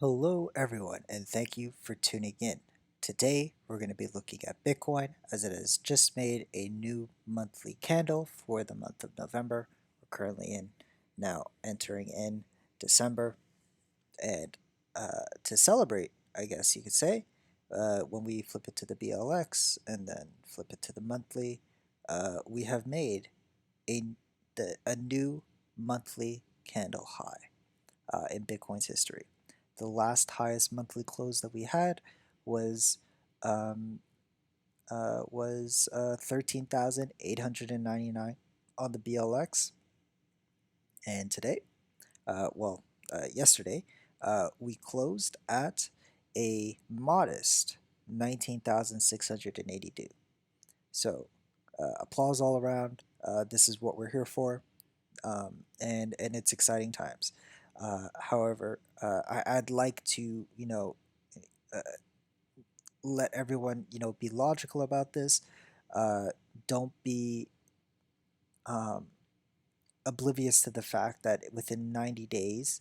Hello, everyone, and thank you for tuning in. Today, we're going to be looking at Bitcoin as it has just made a new monthly candle for the month of November. We're currently now entering in December, and to celebrate, I guess you could say, when we flip it to the BLX and then flip it to the monthly, we have made a, a new monthly candle high in Bitcoin's history. The last highest monthly close that we had was um, 13,899 on the BLX, and today, yesterday, we closed at a modest 19,682. So, applause all around. This is what we're here for. And it's exciting times. However, I'd like to uh, let everyone be logical about this. Uh, don't be um, oblivious to the fact that within 90 days,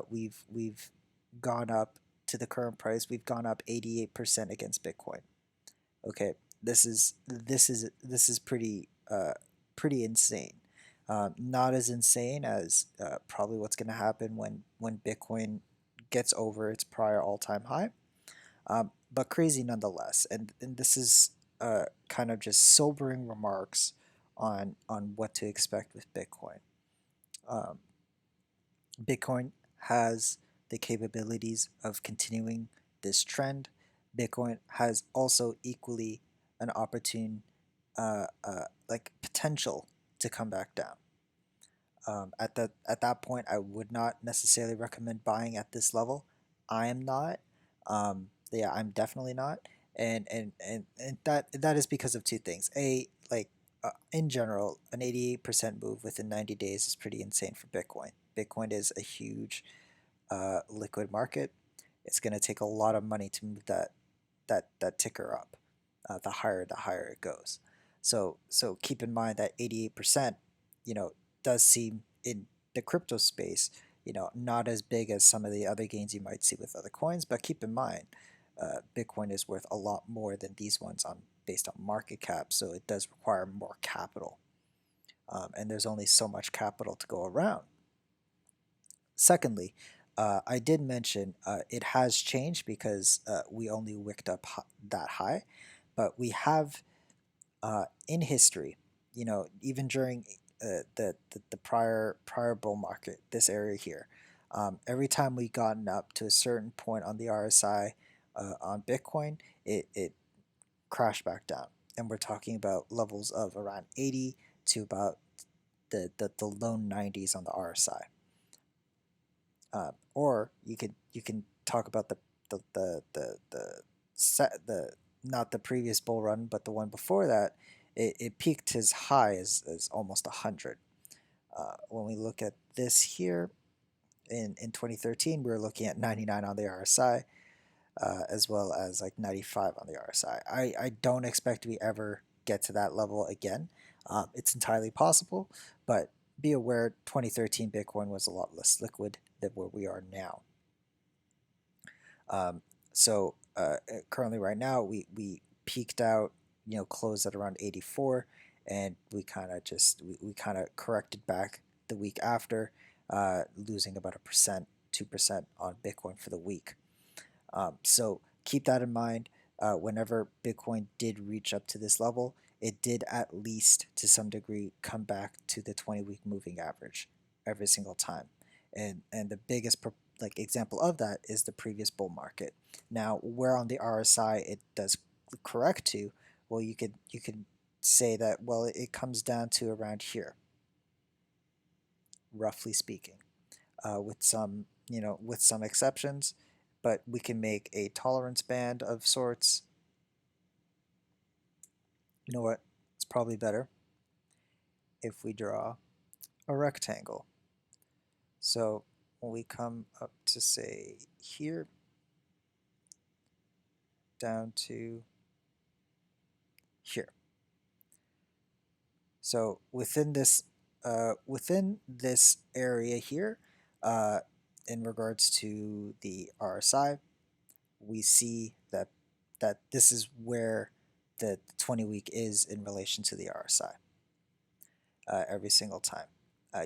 we've gone up to the current price. We've gone up 88% against Bitcoin. Okay, this is pretty insane. Not as insane as probably what's going to happen when Bitcoin gets over its prior all-time high, but crazy nonetheless. And this is kind of just sobering remarks on what to expect with Bitcoin. Um, Bitcoin has the capabilities of continuing this trend. Bitcoin has also equally an opportune, like potential to come back down. At that point, I would not necessarily recommend buying at this level. I am not. Yeah, I'm definitely not. And that is because of two things. In general, an 88% move within 90 days is pretty insane for Bitcoin. Bitcoin is a huge liquid market. It's going to take a lot of money to move that ticker up. The higher it goes. So keep in mind that 88%, you know, does seem in the crypto space, not as big as some of the other gains you might see with other coins. But keep in mind, Bitcoin is worth a lot more than these ones on based on market cap. So it does require more capital, and there's only so much capital to go around. Secondly, I did mention it has changed because we only wicked up that high, but we have in history, even during the prior bull market, this area here, every time we gotten up to a certain point on the RSI on Bitcoin, it crashed back down, and we're talking about levels of around 80 to about the low 90s on the RSI. Or you can talk about the not the previous bull run, but the one before that. It peaked as high as almost 100. When we look at this here in 2013, we were looking at 99 on the RSI, as well as like 95 on the RSI. I don't expect we ever get to that level again. It's entirely possible, but be aware 2013 Bitcoin was a lot less liquid than where we are now. Um, so currently, right now, we peaked out, closed at around 84, and we kind of corrected back the week after, losing about 2% on Bitcoin for the week. So keep that in mind. Whenever Bitcoin did reach up to this level, it did at least to some degree come back to the 20-week moving average every single time. And the biggest like example of that is the previous bull market. Now, where on the RSI it does correct to, well, you could say that, well, it comes down to around here, roughly speaking, with some exceptions, but we can make a tolerance band of sorts. You know what? It's probably better if we draw a rectangle. So when we come up to, say, here, down to here. So within this area here, uh, in regards to the RSI, we see that this is where the 20 week is in relation to the RSI every single time.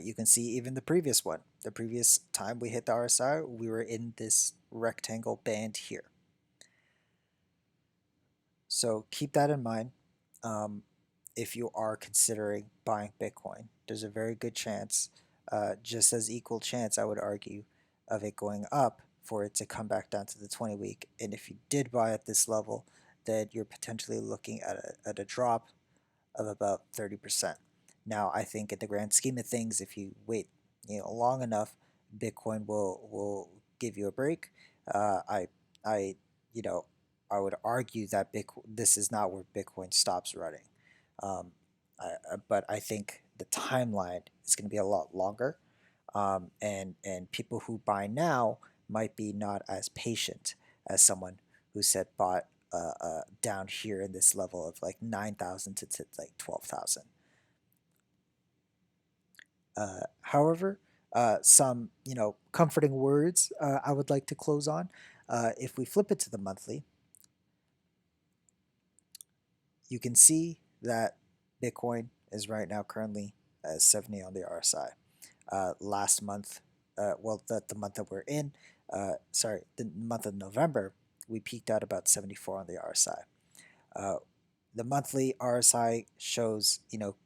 You can see even the previous one. The previous time we hit the RSI, we were in this rectangle band here. So keep that in mind. Um, if you are considering buying Bitcoin, there's a very good chance, just as equal chance, I would argue, of it going up for it to come back down to the 20 week. And if you did buy at this level, then you're potentially looking at a drop of about 30%. Now, I think in the grand scheme of things, if you wait, long enough, Bitcoin will give you a break. I you know I would argue that this is not where Bitcoin stops running. Um, but I think the timeline is going to be a lot longer, and people who buy now might be not as patient as someone who said bought down here in this level of like 9,000 to like 12,000. However, some comforting words I would like to close on. If we flip it to the monthly, you can see that Bitcoin is right now currently 70 on the RSI. Last month, well, the month that we're in, sorry, the month of November, we peaked out about 74 on the RSI. Uh, the monthly RSI shows,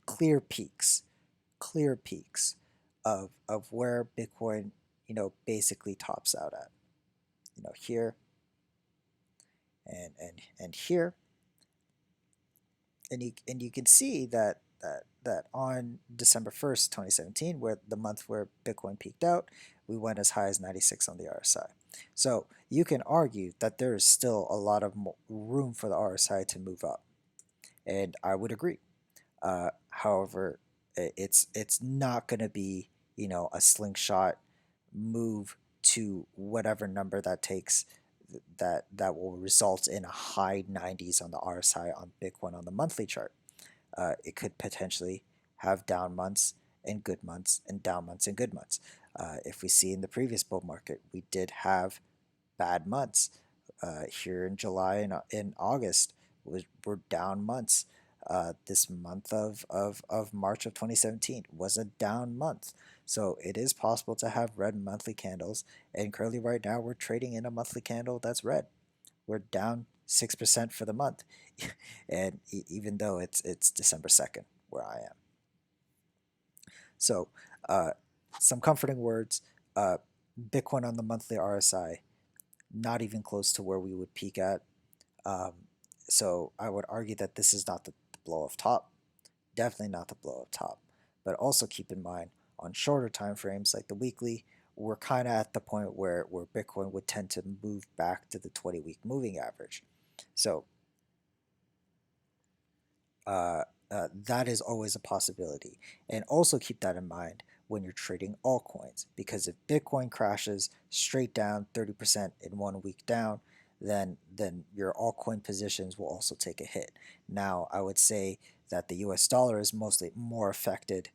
clear peaks of where Bitcoin, basically tops out at, here and here, and you can see that on December 1st, 2017, where the month where Bitcoin peaked out, we went as high as 96 on the RSI. So you can argue that there is still a lot of room for the RSI to move up, and I would agree. However, it's not going to be a slingshot move to whatever number that takes, that will result in a high 90s on the RSI on Bitcoin on the monthly chart. It could potentially have down months and good months and down months and good months. If we see in the previous bull market, we did have bad months. Here in July and in August were down months. This month of March of 2017 was a down month. So it is possible to have red monthly candles. And currently right now we're trading in a monthly candle that's red. We're down 6% for the month. And even though it's December 2nd where I am. So uh, some comforting words. Uh, Bitcoin on the monthly RSI, not even close to where we would peak at. Um, so I would argue that this is not the blow off top. Definitely not the blow off top. But also keep in mind on shorter time frames like the weekly, we're kind of at the point where Bitcoin would tend to move back to the 20-week moving average. So that is always a possibility. And also keep that in mind when you're trading altcoins, because if Bitcoin crashes straight down 30% in 1 week down, then your altcoin positions will also take a hit. Now, I would say that the US dollar is mostly more affected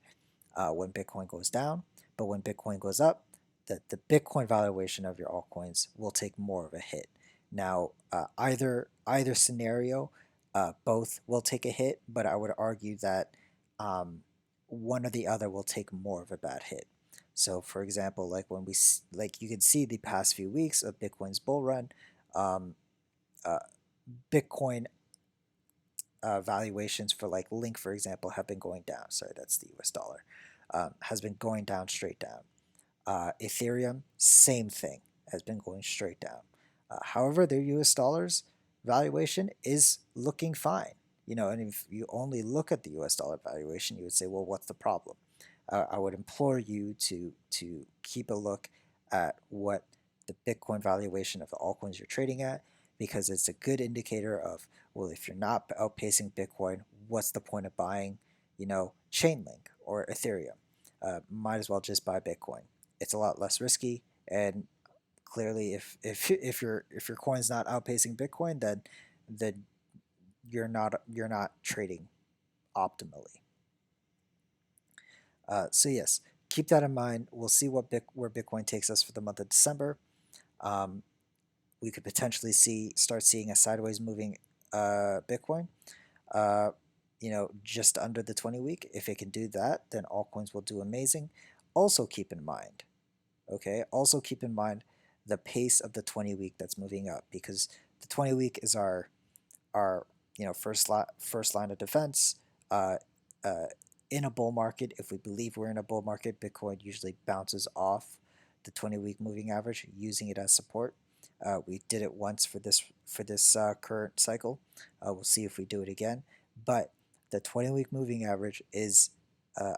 when Bitcoin goes down, but when Bitcoin goes up, the Bitcoin valuation of your altcoins will take more of a hit. Now, either scenario, both will take a hit, but I would argue that um, one or the other will take more of a bad hit. So, for example, like like you can see the past few weeks of Bitcoin's bull run, um, uh, Bitcoin valuations for like Link, for example, have been going down. Sorry, that's the US dollar. Has been going down straight down. Ethereum, same thing, has been going straight down. However, their US dollars valuation is looking fine. And if you only look at the US dollar valuation, you would say, well, what's the problem? I would implore you to keep a look at what the Bitcoin valuation of the altcoins you're trading at, because it's a good indicator of, well, if you're not outpacing Bitcoin, what's the point of buying, Chainlink or Ethereum? Might as well just buy Bitcoin. It's a lot less risky, and clearly, if your coin's not outpacing Bitcoin, then you're not trading optimally. So yes, keep that in mind. We'll see where Bitcoin takes us for the month of December. Um, we could potentially start seeing a sideways moving Bitcoin. Uh, just under the 20 week. If it can do that, then altcoins will do amazing. Also keep in mind, okay. Also keep in mind the pace of the 20 week that's moving up, because the 20 week is our first line of defense. Uh, uh, in a bull market, if we believe we're in a bull market, Bitcoin usually bounces off the 20 week moving average, using it as support. We did it once for this current cycle. We'll see if we do it again. But the 20 week moving average is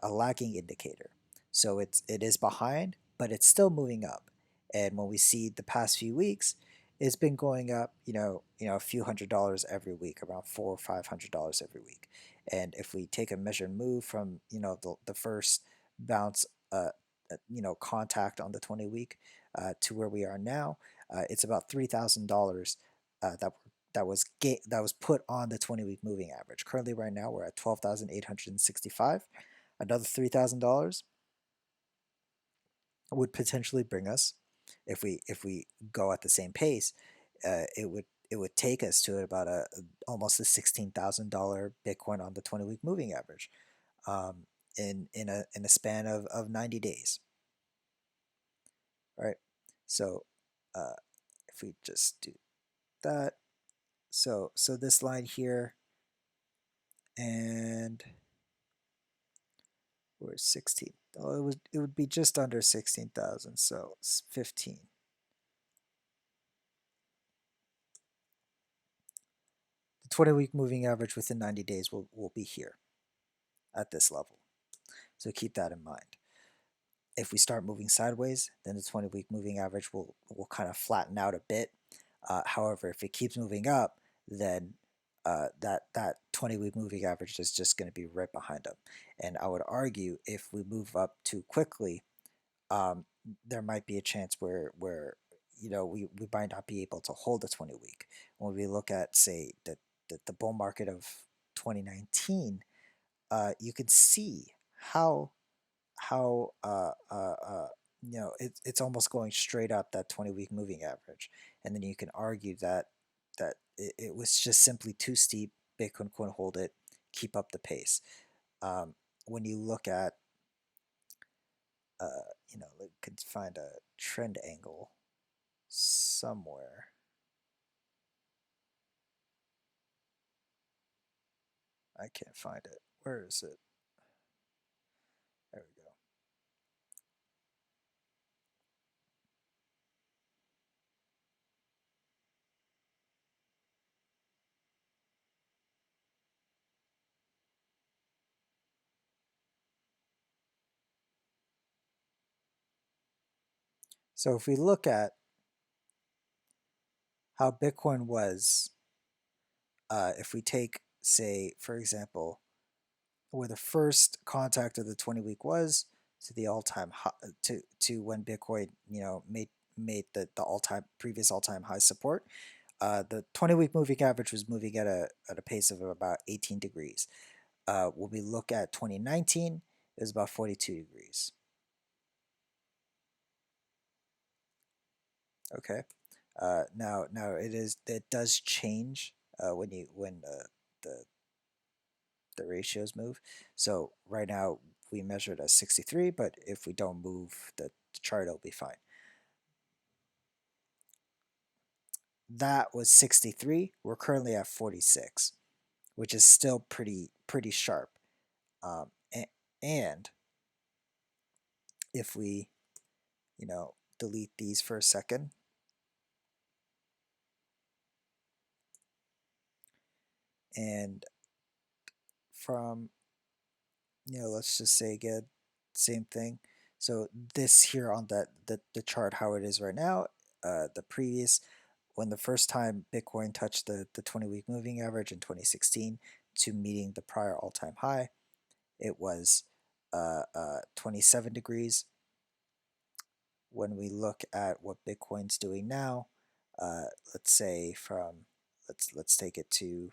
a lagging indicator, so it is behind, but it's still moving up. And when we see the past few weeks, it's been going up, a few $100s every week, around $400 or $500 every week. And if we take a measured move from, the first bounce, contact on the 20 week to where we are now, it's about $3,000 that was put on the 20 week moving average. Currently, right now, we're at 12,865. Another $3,000 would potentially bring us, if we go at the same pace, it would take us to about almost a $16,000 Bitcoin on the 20 week moving average, um, in a span of 90 days, right? So uh, if we just do that, so this line here, and where's 16? Oh, it would be just under 16,000, so it's 15. The 20 week moving average within 90 days will be here at this level. So keep that in mind. If we start moving sideways, then the 20 week moving average will kind of flatten out a bit. However, if it keeps moving up, then that 20 week moving average is just going to be right behind them. And I would argue, if we move up too quickly, um, there might be a chance where we might not be able to hold the 20 week. When we look at, say, the bull market of 2019, you can see how it's almost going straight up that 20 week moving average. And then you can argue that it was just simply too steep. Bitcoin couldn't hold it, keep up the pace. When you look at, like, could find a trend angle somewhere. I can't find it. Where is it? There we go. So if we look at how Bitcoin was, if we take, say, for example, where the first contact of the 20 week was, to the all-time high, to when Bitcoin, made the all-time previous all-time high support. The 20 week moving average was moving at a pace of about 18 degrees. When we look at 2019, it was about 42 degrees. Okay. Now it does change when the the ratios move. So right now we measured as 63, but if we don't move the chart, it'll be fine. That was 63. We're currently at 46, which is still pretty sharp. And if we, delete these for a second, and from, let's just say again, same thing. So this here on the chart, how it is right now, the previous, when the first time Bitcoin touched the 20 week moving average in 2016 to meeting the prior all-time high, it was 27 degrees. When we look at what Bitcoin's doing now, let's say let's take it to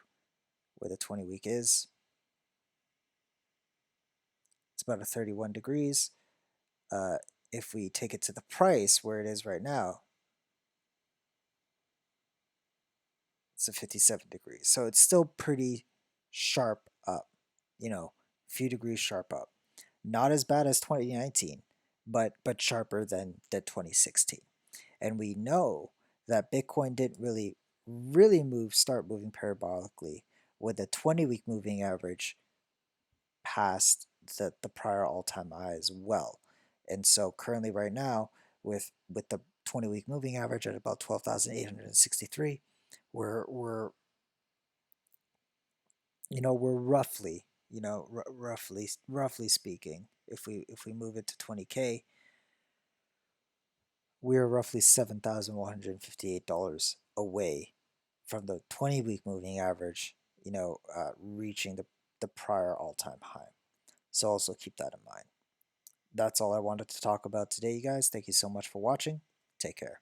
where the 20 week is. It's about a 31 degrees. uh, if we take it to the price where it is right now, it's a 57 degrees. So it's still pretty sharp up, a few degrees sharp up. Not as bad as 2019, but sharper than 2016. And we know that Bitcoin didn't really start moving parabolically with a 20-week moving average past the prior all-time high as well. And so currently right now with the 20-week moving average at about 12,863, we're we're roughly, roughly speaking, if we move it to 20K, we're roughly $7,158 away from the 20-week moving average, reaching the prior all-time high. So also keep that in mind. That's all I wanted to talk about today, you guys. Thank you so much for watching. Take care.